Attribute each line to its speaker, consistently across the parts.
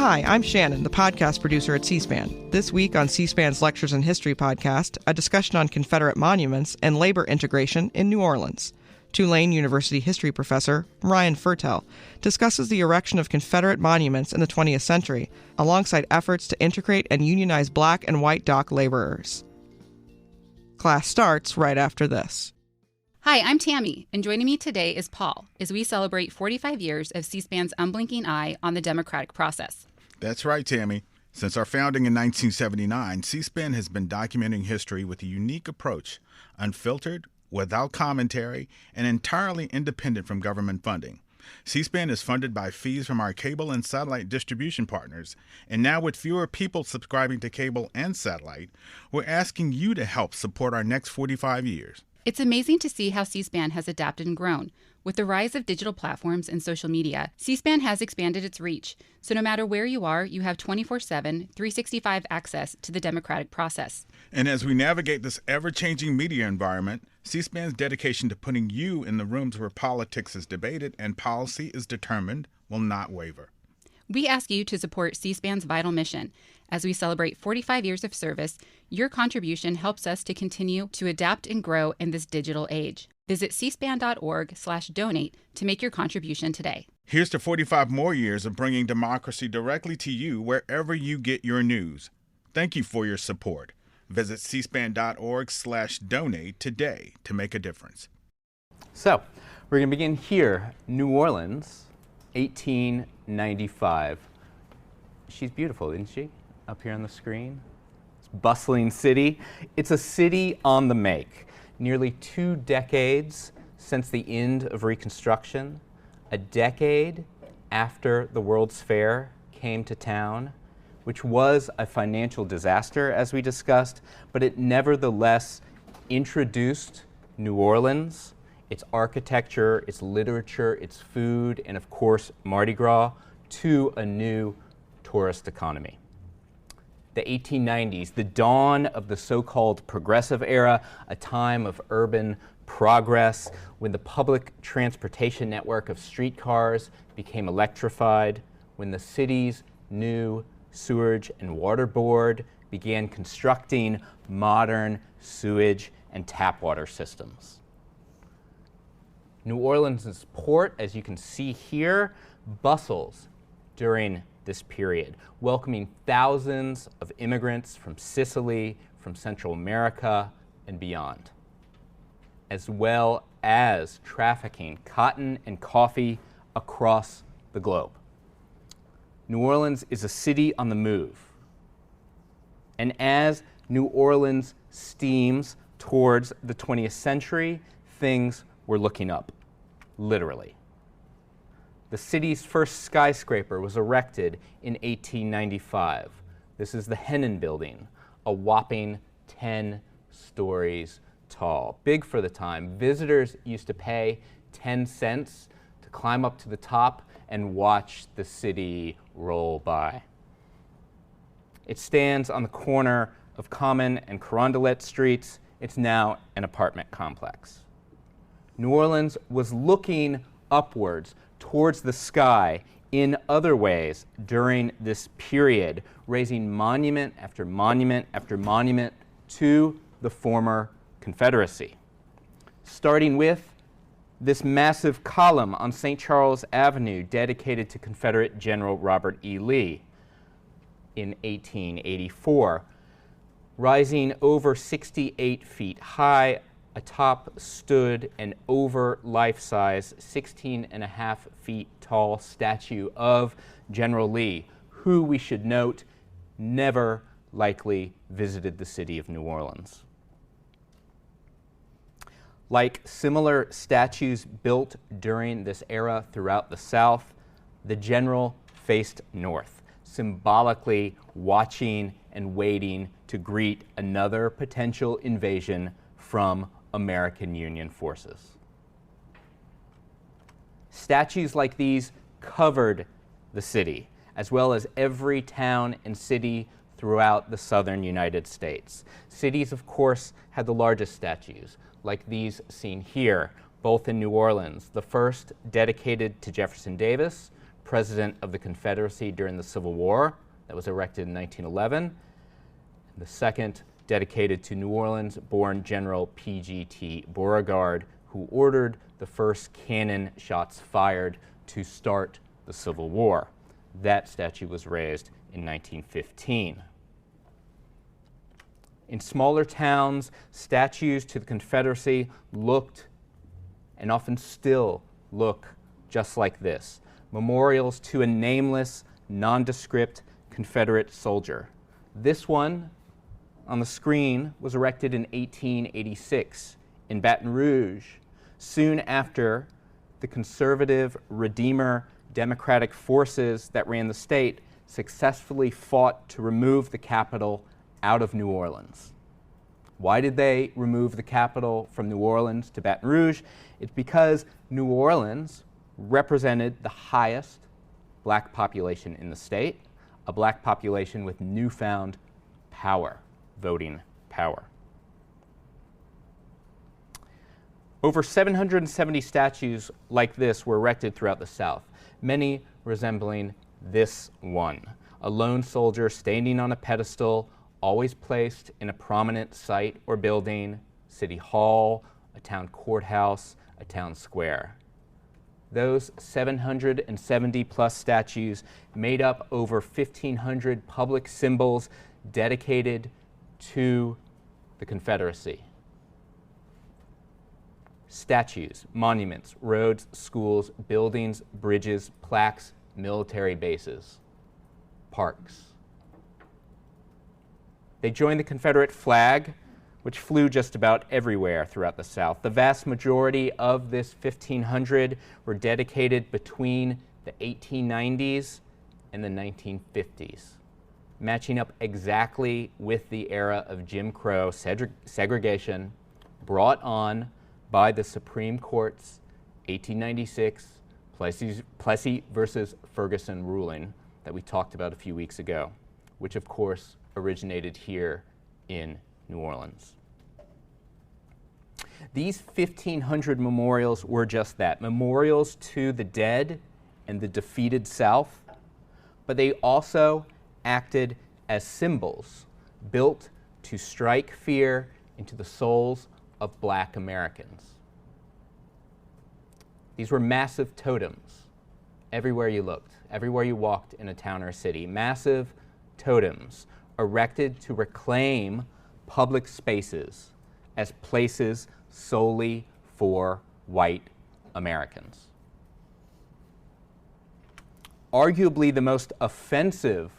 Speaker 1: Hi, I'm Shannon, the podcast producer at C-SPAN. This week on C-SPAN's Lectures in History podcast, a discussion on Confederate monuments and labor integration in New Orleans. Tulane University history professor Rien Fertel discusses the erection of Confederate monuments in the 20th century, alongside efforts to integrate and unionize black and white dock laborers. Class starts right after this.
Speaker 2: Hi, I'm Tammy, and joining me today is Paul, as we celebrate 45 years of C-SPAN's unblinking eye on the democratic process.
Speaker 3: That's right, Tammy. Since our founding in 1979, C-SPAN has been documenting history with a unique approach, unfiltered, without commentary, and entirely independent from government funding. C-SPAN is funded by fees from our cable and satellite distribution partners, and now with fewer people subscribing to cable and satellite, we're asking you to help support our next 45 years.
Speaker 2: It's amazing to see how C-SPAN has adapted and grown. With the rise of digital platforms and social media, C-SPAN has expanded its reach, so no matter where you are, you have 24/7, 365 access to the democratic process.
Speaker 3: And as we navigate this ever-changing media environment, C-SPAN's dedication to putting you in the rooms where politics is debated and policy is determined will not waver.
Speaker 2: We ask you to support C-SPAN's vital mission. As we celebrate 45 years of service, your contribution helps us to continue to adapt and grow in this digital age. Visit cspan.org/donate to make your contribution today.
Speaker 3: Here's to 45 more years of bringing democracy directly to you wherever you get your news. Thank you for your support. Visit cspan.org/donate today to make a difference.
Speaker 4: So, we're going to begin here, New Orleans, 1895. She's beautiful, isn't she? Up here on the screen. It's a bustling city. It's a city on the make. Nearly 2 decades since the end of Reconstruction, a decade after the World's Fair came to town, which was a financial disaster, as we discussed, but it nevertheless introduced New Orleans, its architecture, its literature, its food, and of course, Mardi Gras, to a new tourist economy. The 1890s, the dawn of the so-called progressive era, a time of urban progress when the public transportation network of streetcars became electrified, when the city's new sewage and water board began constructing modern sewage and tap water systems. New Orleans' port, as you can see here, bustles during this period, welcoming thousands of immigrants from Sicily, from Central America, and beyond, as well as trafficking cotton and coffee across the globe. New Orleans is a city on the move. And as New Orleans steams towards the 20th century, things were looking up, literally. The city's first skyscraper was erected in 1895. This is the Hennon Building, a whopping 10 stories tall. Big for the time. Visitors used to pay 10 cents to climb up to the top and watch the city roll by. It stands on the corner of Common and Carondelet Streets. It's now an apartment complex. New Orleans was looking upwards towards the sky in other ways during this period, raising monument after monument after monument to the former Confederacy. Starting with this massive column on St. Charles Avenue dedicated to Confederate General Robert E. Lee in 1884, rising over 68 feet high. Atop stood an over life-size 16.5 feet tall statue of General Lee, who we should note never likely visited the city of New Orleans. Like similar statues built during this era throughout the South, the general faced north, symbolically watching and waiting to greet another potential invasion from American Union forces. Statues like these covered the city, as well as every town and city throughout the southern United States. Cities, of course, had the largest statues, like these seen here, both in New Orleans. The first dedicated to Jefferson Davis, President of the Confederacy during the Civil War, that was erected in 1911. And the second, dedicated to New Orleans-born General P.G.T. Beauregard, who ordered the first cannon shots fired to start the Civil War. That statue was raised in 1915. In smaller towns, statues to the Confederacy looked, and often still look, just like this. Memorials to a nameless, nondescript Confederate soldier. This one on the screen was erected in 1886 in Baton Rouge, soon after the conservative Redeemer Democratic forces that ran the state successfully fought to remove the capital out of New Orleans. Why did they remove the capital from New Orleans to Baton Rouge? It's because New Orleans represented the highest black population in the state, a black population with newfound power, voting power. Over 770 statues like this were erected throughout the South, many resembling this one, a lone soldier standing on a pedestal, always placed in a prominent site or building, city hall, a town courthouse, a town square. Those 770 plus statues made up over 1,500 public symbols dedicated to the Confederacy. Statues, monuments, roads, schools, buildings, bridges, plaques, military bases, parks. They joined the Confederate flag, which flew just about everywhere throughout the South. The vast majority of this 1,500 were dedicated between the 1890s and the 1950s, matching up exactly with the era of Jim Crow segregation brought on by the Supreme Court's 1896 Plessy versus Ferguson ruling that we talked about a few weeks ago, which of course originated here in New Orleans. These 1,500 memorials were just that, memorials to the dead and the defeated South, but they also acted as symbols built to strike fear into the souls of black Americans. These were massive totems everywhere you looked, everywhere you walked in a town or city, massive totems erected to reclaim public spaces as places solely for white Americans. Arguably the most offensive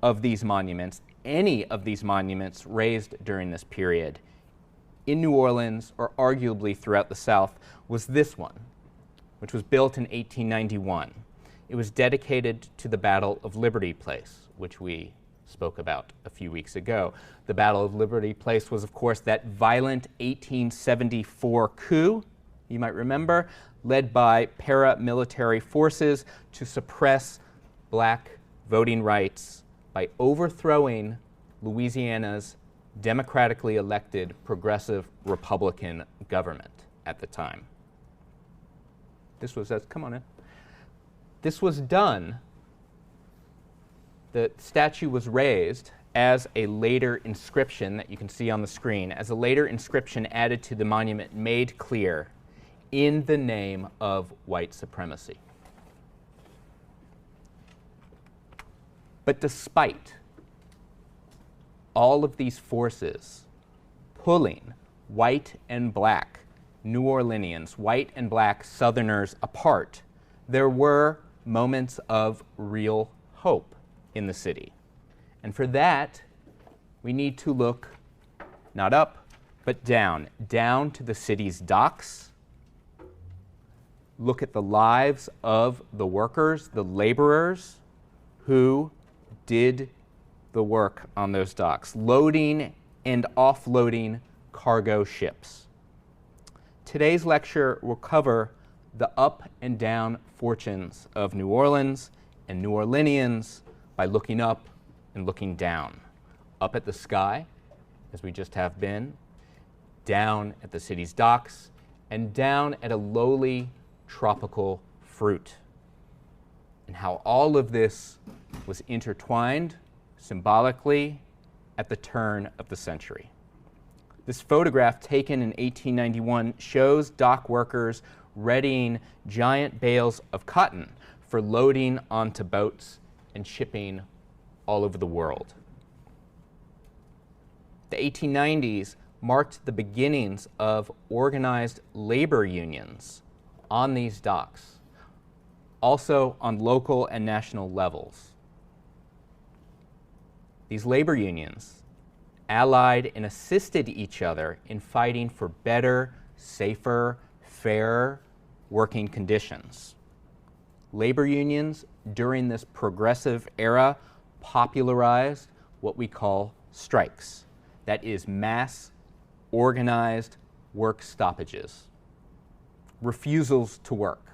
Speaker 4: of these monuments, any of these monuments raised during this period in New Orleans or arguably throughout the South, was this one, which was built in 1891. It was dedicated to the Battle of Liberty Place, which we spoke about a few weeks ago. The Battle of Liberty Place was, of course, that violent 1874 coup, you might remember, led by paramilitary forces to suppress black voting rights by overthrowing Louisiana's democratically elected progressive Republican government at the time. This was done. The statue was raised as a later inscription that you can see on the screen, as a later inscription added to the monument made clear in the name of white supremacy. But despite all of these forces pulling white and black New Orleanians, white and black Southerners apart, there were moments of real hope in the city. And for that, we need to look not up, but down to the city's docks, look at the lives of the workers, the laborers who did the work on those docks, loading and offloading cargo ships. Today's lecture will cover the up and down fortunes of New Orleans and New Orleanians by looking up and looking down. Up at the sky, as we just have been, down at the city's docks, and down at a lowly tropical fruit. and how all of this was intertwined symbolically at the turn of the century. This photograph taken in 1891 shows dock workers readying giant bales of cotton for loading onto boats and shipping all over the world. The 1890s marked the beginnings of organized labor unions on these docks, also on local and national levels. These labor unions allied and assisted each other in fighting for better, safer, fairer working conditions. Labor unions during this progressive era popularized what we call strikes. That is, mass, organized work stoppages, refusals to work.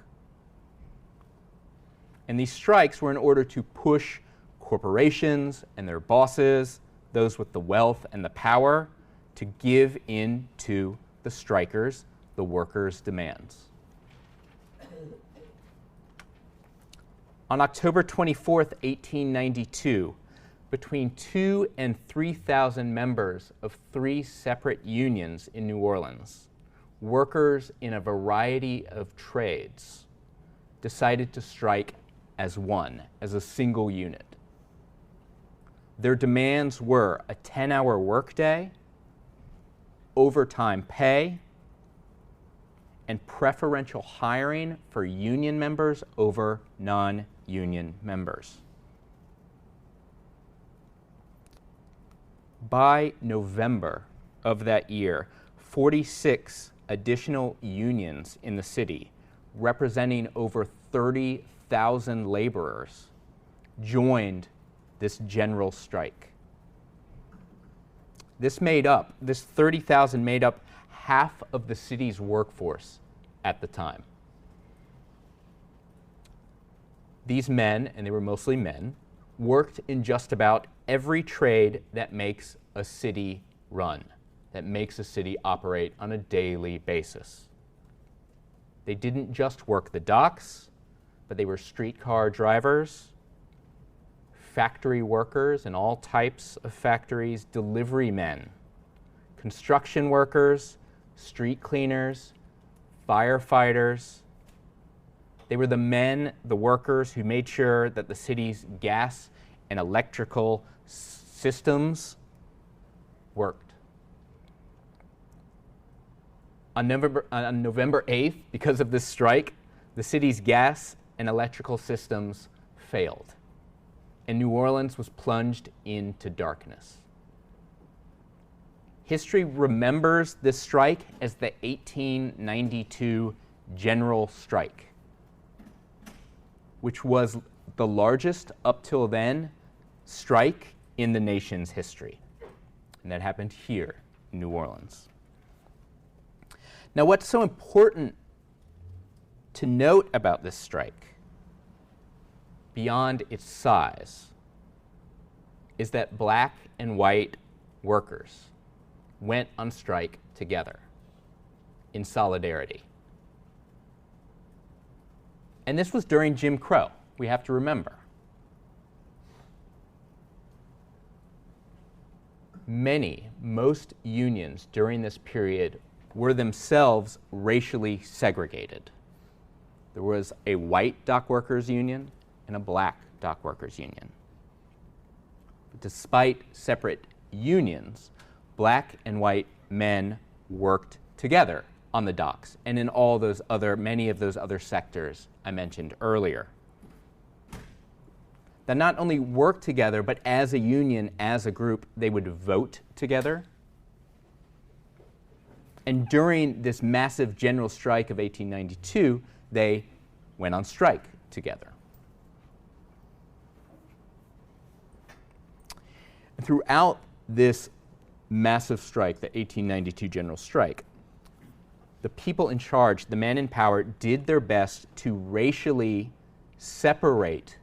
Speaker 4: And these strikes were in order to push corporations and their bosses, those with the wealth and the power, to give in to the strikers, the workers' demands. On October 24th, 1892, between 2,000 and 3,000 members of 3 separate unions in New Orleans, workers in a variety of trades, decided to strike as one, as a single unit. Their demands were a 10-hour workday, overtime pay, and preferential hiring for union members over non-union members. By November of that year, 46 additional unions in the city, representing over 30,000 laborers, joined this general strike. This 30,000 made up half of the city's workforce at the time. These men, and they were mostly men, worked in just about every trade that makes a city run, that makes a city operate on a daily basis. They didn't just work the docks, but they were streetcar drivers, factory workers in all types of factories, delivery men, construction workers, street cleaners, firefighters. They were the men, the workers, who made sure that the city's gas and electrical systems worked. On November 8th, because of this strike, the city's gas and electrical systems failed, and New Orleans was plunged into darkness. History remembers this strike as the 1892 General Strike, which was the largest up till then strike in the nation's history. And that happened here in New Orleans. Now, what's so important to note about this strike, beyond its size, is that black and white workers went on strike together in solidarity. And this was during Jim Crow, we have to remember. Most unions during this period were themselves racially segregated. There was a white dock workers union and a black dock workers union. But despite separate unions, black and white men worked together on the docks and in many of those other sectors I mentioned earlier. That not only worked together, but as a union, as a group, they would vote together. And during this massive general strike of 1892, they went on strike together. And throughout this massive strike, the 1892 general strike, the people in charge, the men in power, did their best to racially separate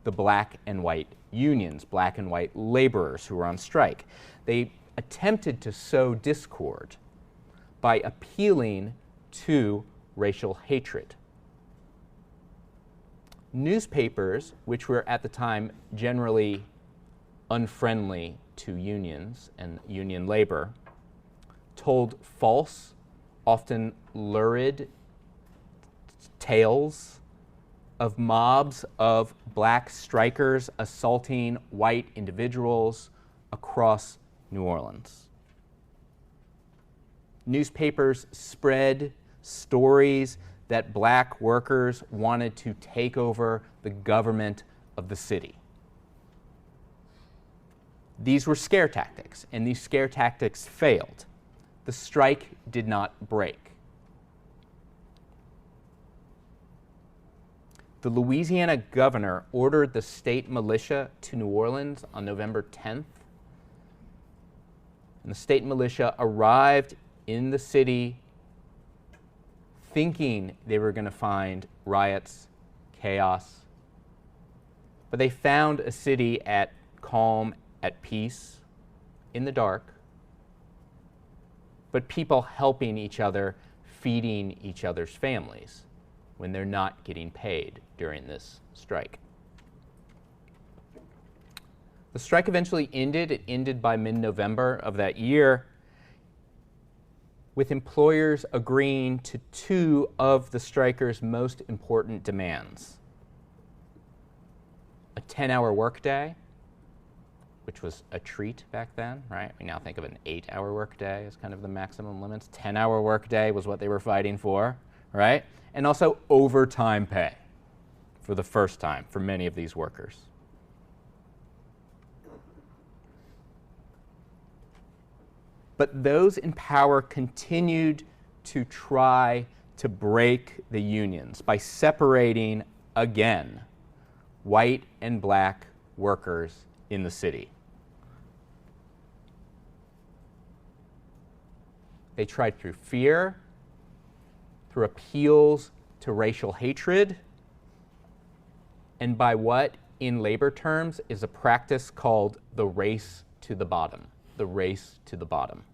Speaker 4: the black and white unions, black and white laborers who were on strike. They attempted to sow discord by appealing to racial hatred. Newspapers, which were at the time generally unfriendly to unions and union labor, told false, often lurid tales of mobs of black strikers assaulting white individuals across New Orleans. Newspapers spread stories that black workers wanted to take over the government of the city. These were scare tactics, and these scare tactics failed. The strike did not break. The Louisiana governor ordered the state militia to New Orleans on November 10th. And the state militia arrived in the city thinking they were going to find riots, chaos. But they found a city at calm, at peace, in the dark, but people helping each other, feeding each other's families when they're not getting paid during this strike. The strike eventually ended. It ended by mid-November of that year, with employers agreeing to two of the strikers' most important demands: a 10-hour workday, which was a treat back then, right? We now think of an 8-hour workday as kind of the maximum limits. 10-hour workday was what they were fighting for, right? And also overtime pay for the first time for many of these workers. But those in power continued to try to break the unions by separating, again, white and black workers in the city. They tried through fear, through appeals to racial hatred, and by what, in labor terms, is a practice called the race to the bottom. The race to the bottom.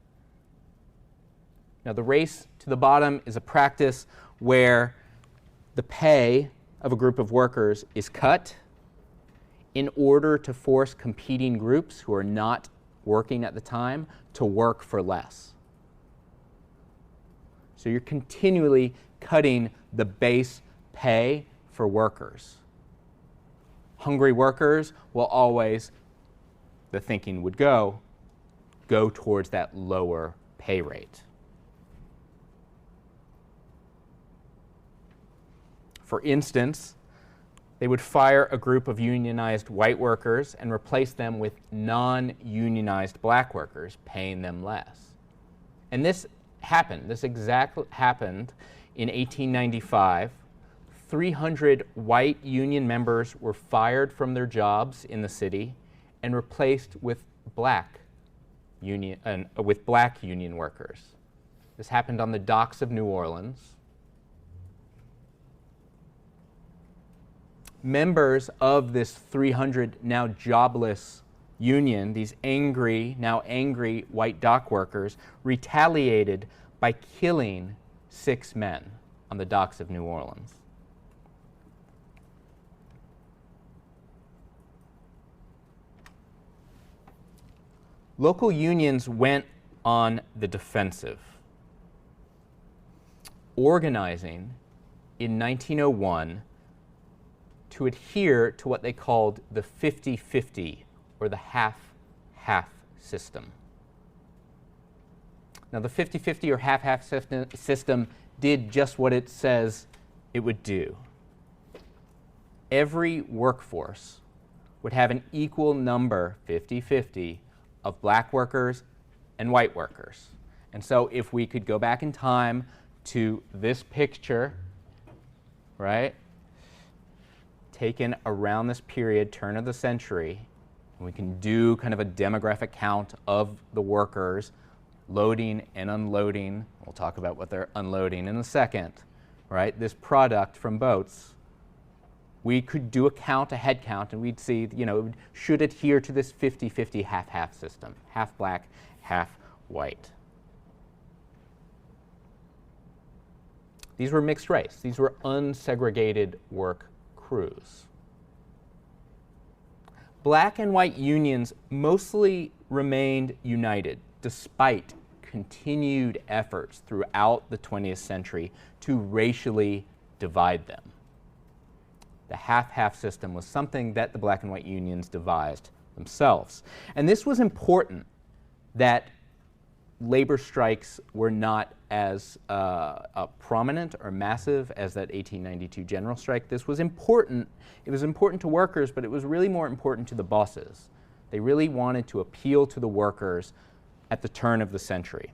Speaker 4: Now, the race to the bottom is a practice where the pay of a group of workers is cut in order to force competing groups who are not working at the time to work for less. So you're continually cutting the base pay for workers. Hungry workers will always, the thinking would go towards that lower pay rate. For instance, they would fire a group of unionized white workers and replace them with non-unionized black workers, paying them less. And this happened. This exactly happened in 1895. 300 white union members were fired from their jobs in the city and replaced with black union workers. This happened on the docks of New Orleans. Members of this 300 now jobless union, these now angry white dock workers, retaliated by killing 6 men on the docks of New Orleans. Local unions went on the defensive, organizing in 1901 to adhere to what they called the 50-50, or the half-half system. Now, the 50-50 or half-half system did just what it says it would do. Every workforce would have an equal number, 50-50, of black workers and white workers. And so if we could go back in time to this picture, right, taken around this period, turn of the century, and we can do kind of a demographic count of the workers loading and unloading. We'll talk about what they're unloading in a second, right? This product from boats. We could do a head count, and we'd see, it should adhere to this 50-50 half-half system, half black, half white. These were mixed race. These were unsegregated work crews. Black and white unions mostly remained united despite continued efforts throughout the 20th century to racially divide them. The half-half system was something that the black and white unions devised themselves. And this was important, that labor strikes were not as prominent or massive as that 1892 general strike. This was important. It was important to workers, but it was really more important to the bosses. They really wanted to appeal to the workers at the turn of the century,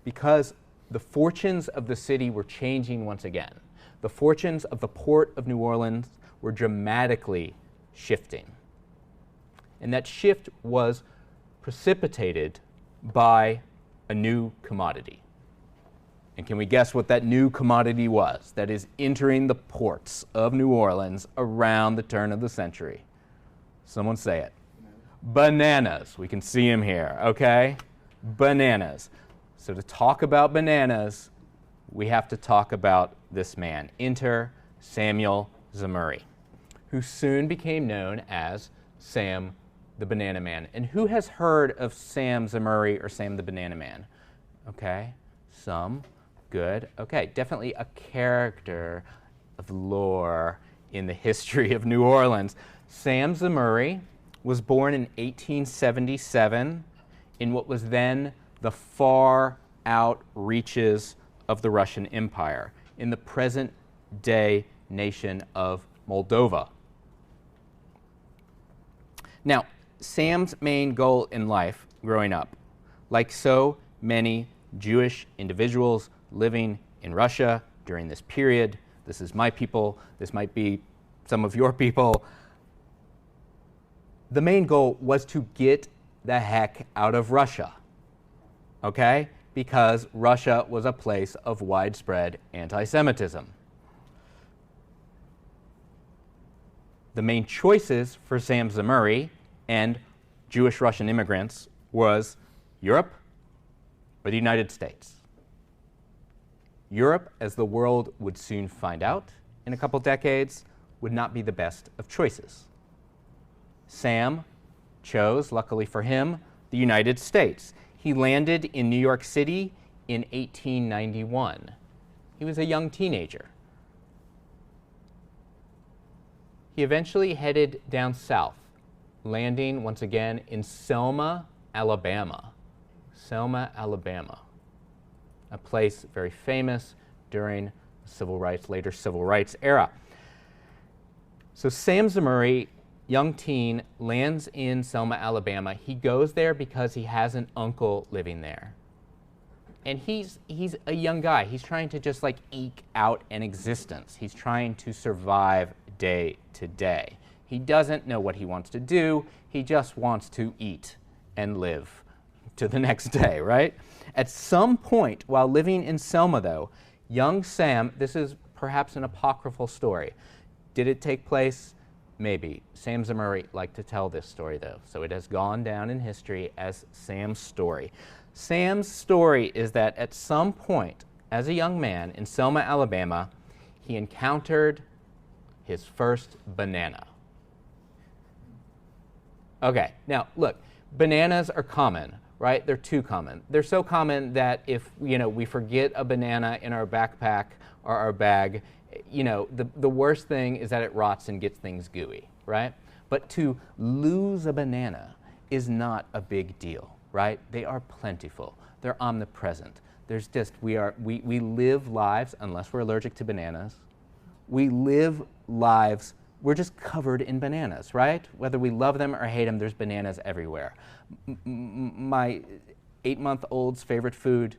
Speaker 4: because the fortunes of the city were changing once again. The fortunes of the port of New Orleans were dramatically shifting. And that shift was precipitated by a new commodity. And can we guess what that new commodity was that is entering the ports of New Orleans around the turn of the century? Someone say it. Bananas. We can see them here, okay? Bananas. So to talk about bananas, we have to talk about this man. Enter Samuel Zemurray, who soon became known as Sam the Banana Man. And who has heard of Sam Zemurray or Sam the Banana Man? Okay, some. Good. Okay, definitely a character of lore in the history of New Orleans. Sam Zemurray was born in 1877 in what was then the far out reaches of the Russian Empire, in the present-day nation of Moldova. Now, Sam's main goal in life growing up, like so many Jewish individuals living in Russia during this period, this is my people, this might be some of your people, the main goal was to get the heck out of Russia, okay? Because Russia was a place of widespread anti-Semitism. The main choices for Sam Zemurray and Jewish Russian immigrants was Europe or the United States. Europe, as the world would soon find out in a couple decades, would not be the best of choices. Sam chose, luckily for him, the United States. He landed in New York City in 1891. He was a young teenager. He eventually headed down south, landing once again in Selma, Alabama. Selma, Alabama, a place very famous during the civil rights, later civil rights era. So Sam Zemurray, young teen, lands in Selma, Alabama. He goes there because he has an uncle living there. And he's a young guy. He's trying to just like eke out an existence. He's trying to survive day to day. He doesn't know what he wants to do. He just wants to eat and live to the next day, right? At some point while living in Selma, though, young Sam, this is perhaps an apocryphal story. Did it take place? Maybe. Sam Zemurray liked to tell this story, though, so it has gone down in history as Sam's story. Sam's story is that at some point, as a young man in Selma, Alabama, he encountered his first banana. Okay, now look, bananas are common, right? They're too common. They're so common that if we forget a banana in our backpack or our bag, the worst thing is that it rots and gets things gooey, right? But to lose a banana is not a big deal, right? They are plentiful. They're omnipresent. There's just, we live lives, unless we're allergic to bananas, we live lives, we're just covered in bananas, right? Whether we love them or hate them, there's bananas everywhere. My 8-month-old's favorite food,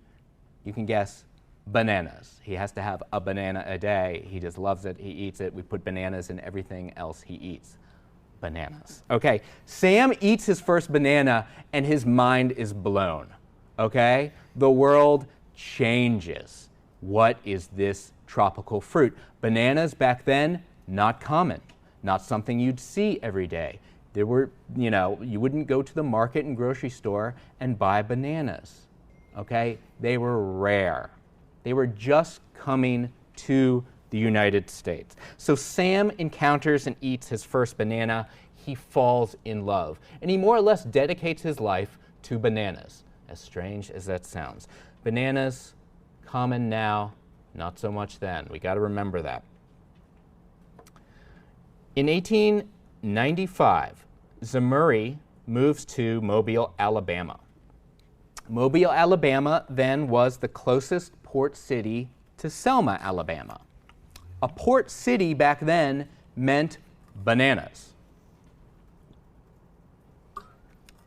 Speaker 4: you can guess, bananas. He has to have a banana a day. He just loves it. He eats it. We put bananas in everything else he eats. Bananas. Okay, Sam eats his first banana and his mind is blown. Okay? The world changes. What is this tropical fruit? Bananas back then, not common. Not something you'd see every day. There were, you wouldn't go to the market and grocery store and buy bananas. Okay? They were rare. They were just coming to the the United States. So Sam encounters and eats his first banana. He falls in love, and he more or less dedicates his life to bananas, as strange as that sounds. Bananas, common now, not so much then. We got to remember that. In 1895, Zemurray moves to Mobile, Alabama. Mobile, Alabama then was the closest port city to Selma, Alabama. A port city back then meant bananas.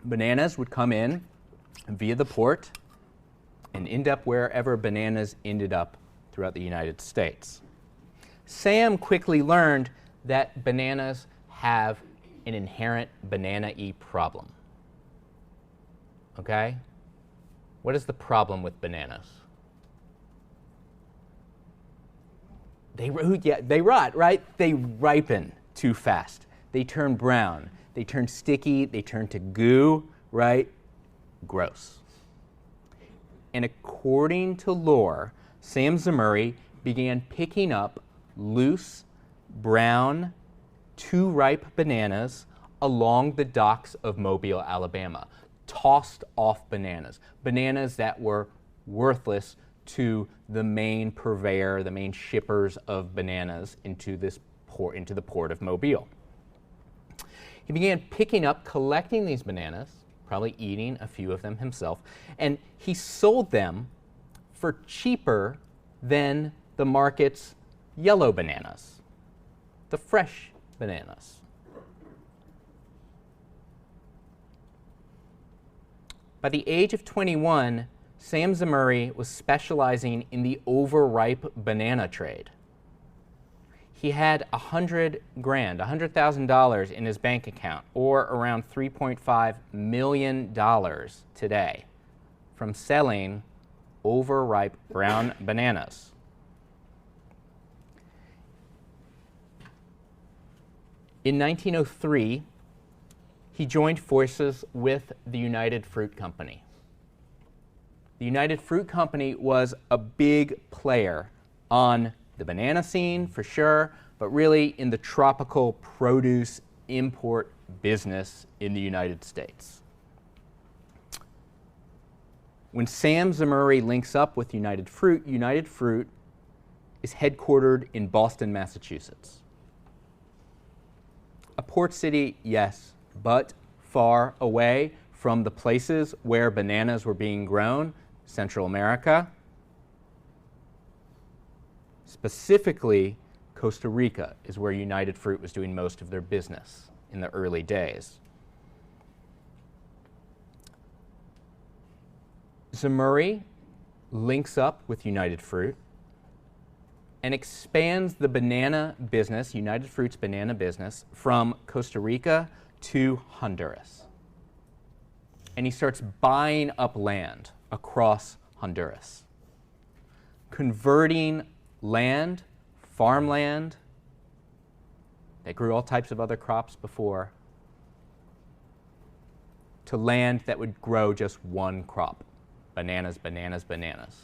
Speaker 4: Bananas would come in via the port and end up wherever bananas ended up throughout the United States. Sam quickly learned that bananas have an inherent banana-y problem. Okay? What is the problem with bananas? They rot, right? They ripen too fast. They turn brown. They turn sticky. They turn to goo, right? Gross. And according to lore, Sam Zemurray began picking up loose, brown, too ripe bananas along the docks of Mobile, Alabama. Tossed off bananas. Bananas that were worthless to the main purveyor, the main shippers of bananas into the port of Mobile. He began picking up, collecting these bananas, probably eating a few of them himself, and he sold them for cheaper than the market's yellow bananas, the fresh bananas. By the age of 21, Sam Zemurray was specializing in the overripe banana trade. He had $100,000 in his bank account, or around $3.5 million today, from selling overripe brown bananas. In 1903, he joined forces with the United Fruit Company. The United Fruit Company was a big player on the banana scene, for sure, but really in the tropical produce import business in the United States. When Sam Zemurray links up with United Fruit is headquartered in Boston, Massachusetts. A port city, yes, but far away from the places where bananas were being grown, Central America, specifically Costa Rica is where United Fruit was doing most of their business in the early days. Zemurray links up with United Fruit and expands the banana business, United Fruit's banana business, from Costa Rica to Honduras. And he starts buying up land across Honduras, converting land, farmland, that grew all types of other crops before, to land that would grow just one crop, bananas, bananas, bananas.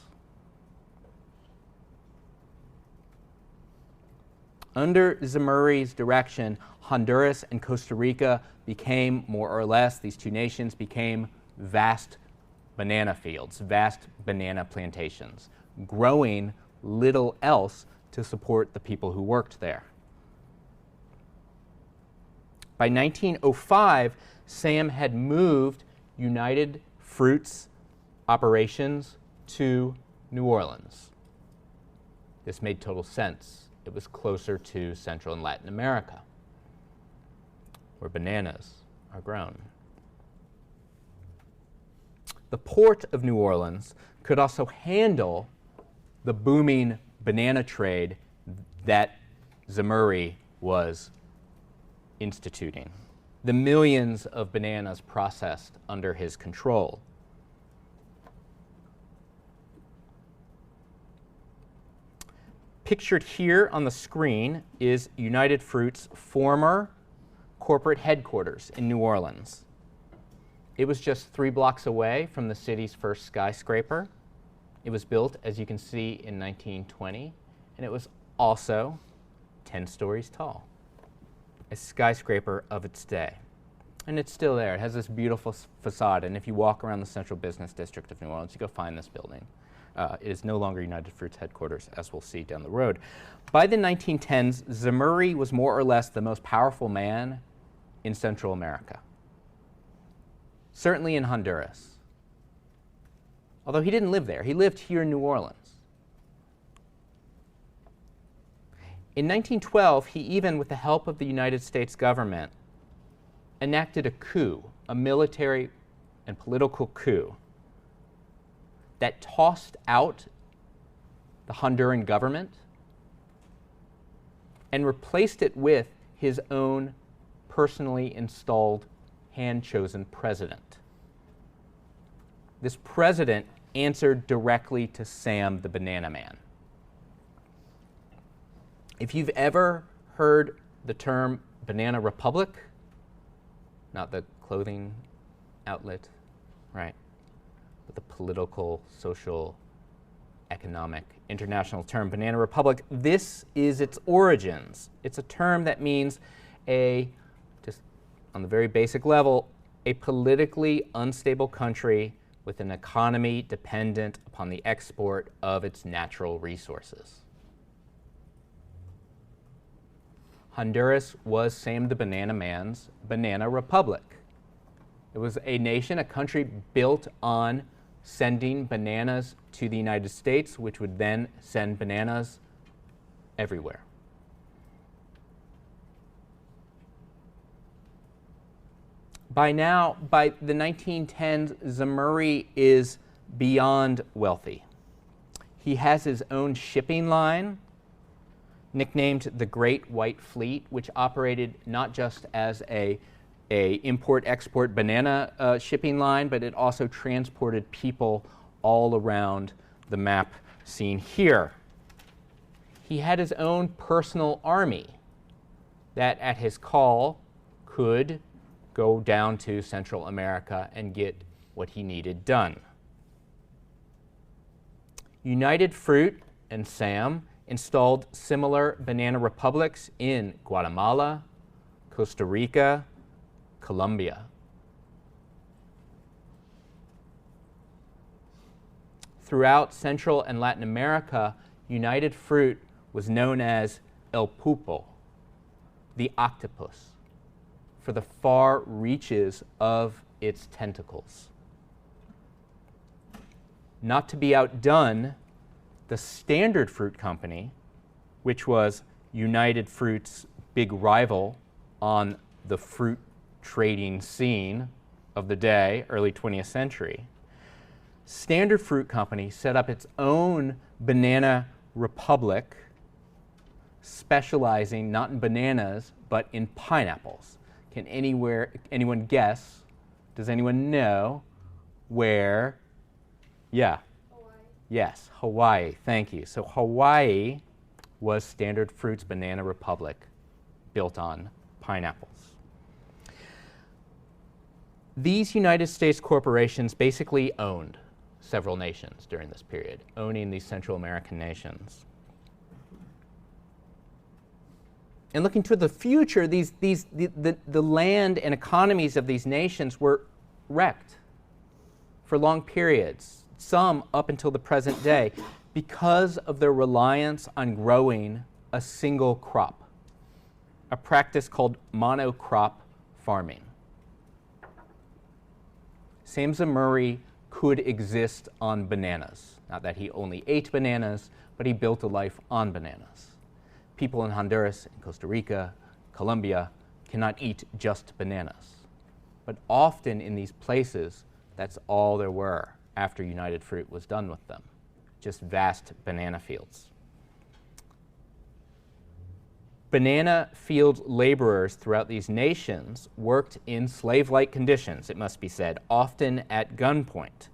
Speaker 4: Under Zemurray's direction, Honduras and Costa Rica became, more or less, these two nations became vast banana fields, vast banana plantations, growing little else to support the people who worked there. By 1905, Sam had moved United Fruit's operations to New Orleans. This made total sense. It was closer to Central and Latin America, where bananas are grown. The port of New Orleans could also handle the booming banana trade that Zemurray was instituting, the millions of bananas processed under his control. Pictured here on the screen is United Fruit's former corporate headquarters in New Orleans. It was just 3 blocks away from the city's first skyscraper. It was built, as you can see, in 1920, and it was also 10 stories tall, a skyscraper of its day. And it's still there. It has this beautiful facade, and if you walk around the central business district of New Orleans, you go find this building. It is no longer United Fruit's headquarters, as we'll see down the road. By the 1910s, Zemurray was more or less the most powerful man in Central America, certainly in Honduras. Although he didn't live there. He lived here in New Orleans. In 1912, he even, with the help of the United States government, enacted a coup, a military and political coup, that tossed out the Honduran government and replaced it with his own personally installed, hand-chosen president. This president answered directly to Sam the Banana Man. If you've ever heard the term Banana Republic, not the clothing outlet, right, but the political, social, economic, international term, Banana Republic, this is its origins. It's a term that means just on the very basic level, a politically unstable country with an economy dependent upon the export of its natural resources. Honduras was Sam the Banana Man's Banana Republic. It was a nation, a country built on sending bananas to the United States, which would then send bananas everywhere. By the 1910s, Zemurray is beyond wealthy. He has his own shipping line, nicknamed the Great White Fleet, which operated not just as a import-export banana shipping line, but it also transported people all around the map seen here. He had his own personal army that, at his call, could go down to Central America and get what he needed done. United Fruit and Sam installed similar banana republics in Guatemala, Costa Rica, Colombia. Throughout Central and Latin America, United Fruit was known as El Pulpo, the octopus, for the far reaches of its tentacles. Not to be outdone, the Standard Fruit Company, which was United Fruit's big rival on the fruit trading scene of the day, early 20th century, Standard Fruit Company set up its own banana republic, specializing not in bananas, but in pineapples. Can anyone guess? Does anyone know where? Yeah.
Speaker 5: Hawaii.
Speaker 4: Yes, Hawaii. Thank you. So Hawaii was Standard Fruit's banana republic built on pineapples. These United States corporations basically owned several nations during this period, owning these Central American nations. And looking to the future, the land and economies of these nations were wrecked for long periods, some up until the present day, because of their reliance on growing a single crop, a practice called monocrop farming. Sam Zemurray could exist on bananas. Not that he only ate bananas, but he built a life on bananas. People in Honduras and Costa Rica, Colombia, cannot eat just bananas. But often in these places, that's all there were after United Fruit was done with them, just vast banana fields. Banana field laborers throughout these nations worked in slave-like conditions, it must be said, often at gunpoint.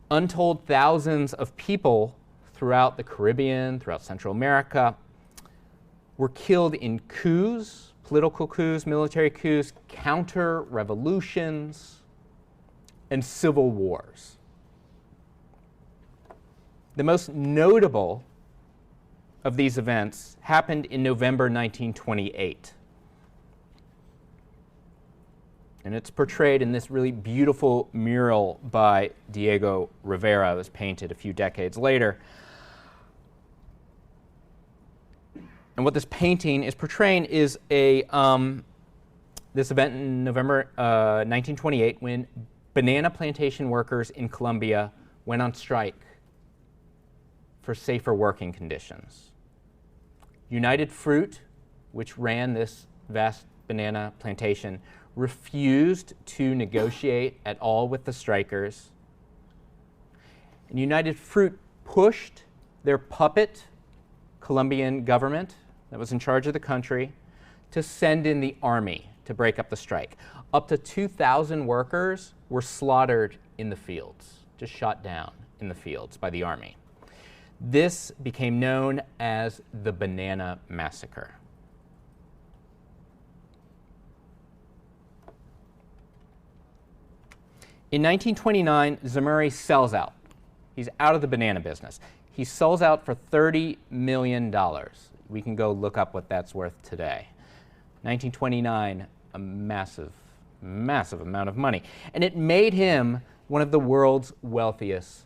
Speaker 4: Untold thousands of people throughout the Caribbean, throughout Central America, were killed in coups, political coups, military coups, counter-revolutions, and civil wars. The most notable of these events happened in November 1928. And it's portrayed in this really beautiful mural by Diego Rivera. It was painted a few decades later. And what this painting is portraying is this event in November 1928 when banana plantation workers in Colombia went on strike for safer working conditions. United Fruit, which ran this vast banana plantation, refused to negotiate at all with the strikers. And United Fruit pushed their puppet Colombian government that was in charge of the country to send in the army to break up the strike. Up to 2,000 workers were slaughtered in the fields, just shot down in the fields by the army. This became known as the Banana Massacre. In 1929, Zemurray sells out. He's out of the banana business. He sells out for $30 million. We can go look up what that's worth today. 1929, a massive, massive amount of money. And it made him one of the world's wealthiest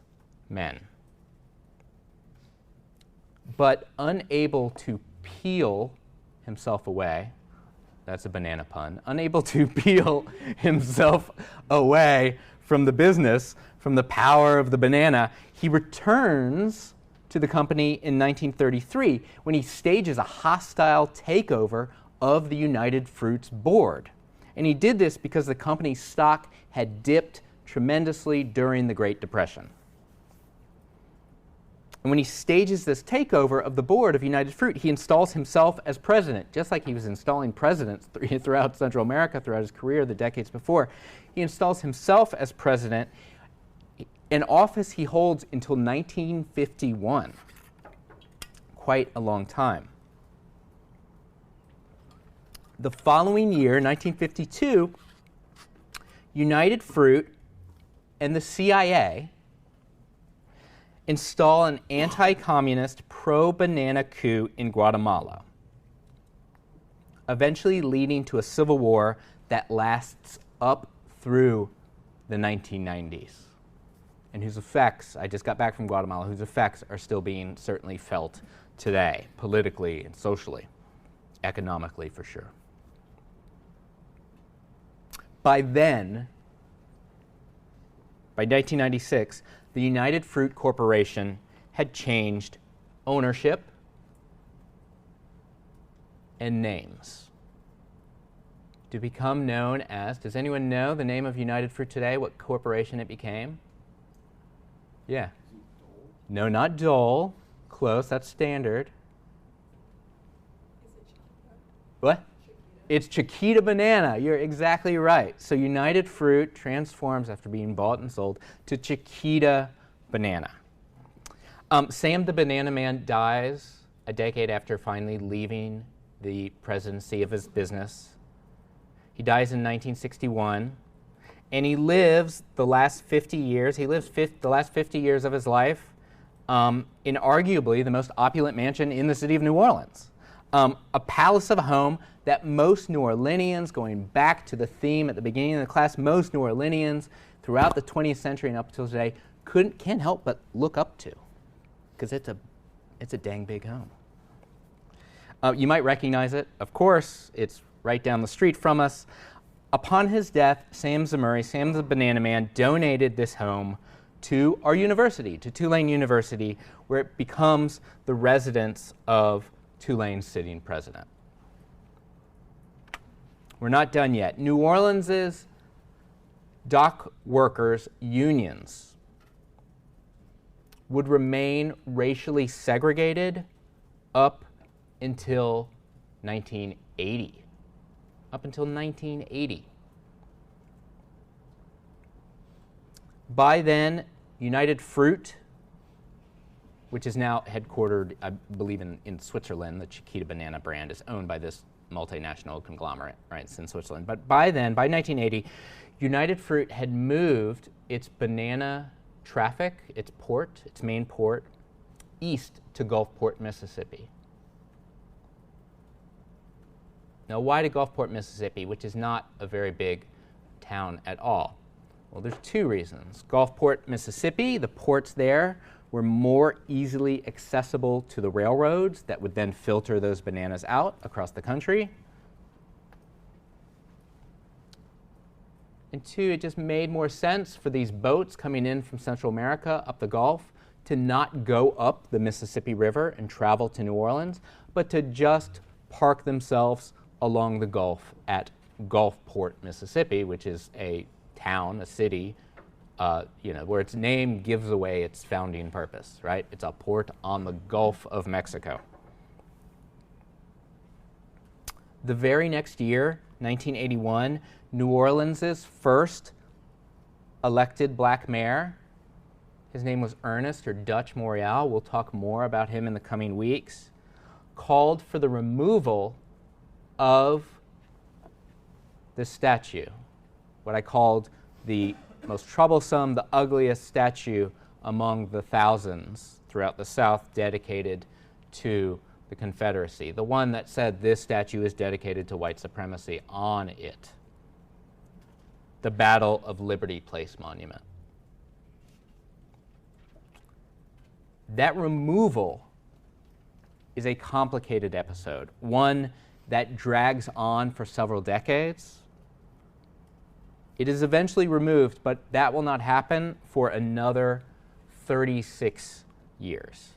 Speaker 4: men. But unable to peel himself away, that's a banana pun, unable to peel himself away from the business, from the power of the banana, he returns to the company in 1933 when he stages a hostile takeover of the United Fruit's board. And he did this because the company's stock had dipped tremendously during the Great Depression. And when he stages this takeover of the board of United Fruit, he installs himself as president, just like he was installing presidents throughout Central America throughout his career the decades before. He installs himself as president, an office he holds until 1951, quite a long time. The following year, 1952, United Fruit and the CIA install an anti-communist, pro-banana coup in Guatemala, eventually leading to a civil war that lasts up through the 1990s, and whose effects, I just got back from Guatemala, whose effects are still being certainly felt today, politically and socially, economically for sure. By then, by 1996, the United Fruit Corporation had changed ownership and names to become known as, does anyone know the name of United Fruit today, what corporation it became? Yeah. No, not Dole. Close, that's Standard. What? It's Chiquita Banana. You're exactly right. So United Fruit transforms after being bought and sold to Chiquita Banana. Sam the Banana Man dies a decade after finally leaving the presidency of his business. He dies in 1961, and he lives the last 50 years. He lives the last 50 years of his life in arguably the most opulent mansion in the city of New Orleans. A palace of a home that most New Orleanians, going back to the theme at the beginning of the class, most New Orleanians throughout the 20th century and up until today can't help but look up to, because it's a dang big home. You might recognize it. Of course, it's right down the street from us. Upon his death, Sam Zemurray, Sam the Banana Man, donated this home to our university, to Tulane University, where it becomes the residence of Tulane's sitting president. We're not done yet. New Orleans's dock workers' unions would remain racially segregated up until 1980. Up until 1980. By then, United Fruit, which is now headquartered, I believe, in Switzerland, the Chiquita Banana brand is owned by this multinational conglomerate, right? It's in Switzerland. But by then, by 1980, United Fruit had moved its banana traffic, its main port, east to Gulfport, Mississippi. Now, why to Gulfport, Mississippi, which is not a very big town at all? Well, there's two reasons. Gulfport, Mississippi, the ports there were more easily accessible to the railroads that would then filter those bananas out across the country. And two, it just made more sense for these boats coming in from Central America up the Gulf to not go up the Mississippi River and travel to New Orleans, but to just park themselves along the Gulf at Gulfport, Mississippi, which is a town, a city, where its name gives away its founding purpose, right? It's a port on the Gulf of Mexico. The very next year, 1981, New Orleans' first elected black mayor, his name was Ernest or Dutch Morial, we'll talk more about him in the coming weeks, called for the removal of this statue, what I called the most troublesome, the ugliest statue among the thousands throughout the South dedicated to the Confederacy, the one that said this statue is dedicated to white supremacy on it, the Battle of Liberty Place Monument. That removal is a complicated episode, one that drags on for several decades. It is eventually removed, but that will not happen for another 36 years.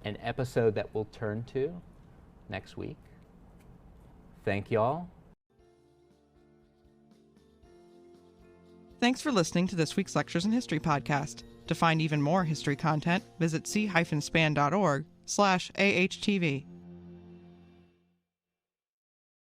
Speaker 4: An episode that we'll turn to next week. Thank y'all.
Speaker 1: Thanks for listening to this week's Lectures in History podcast. To find even more history content, visit c-span.org/AHTV.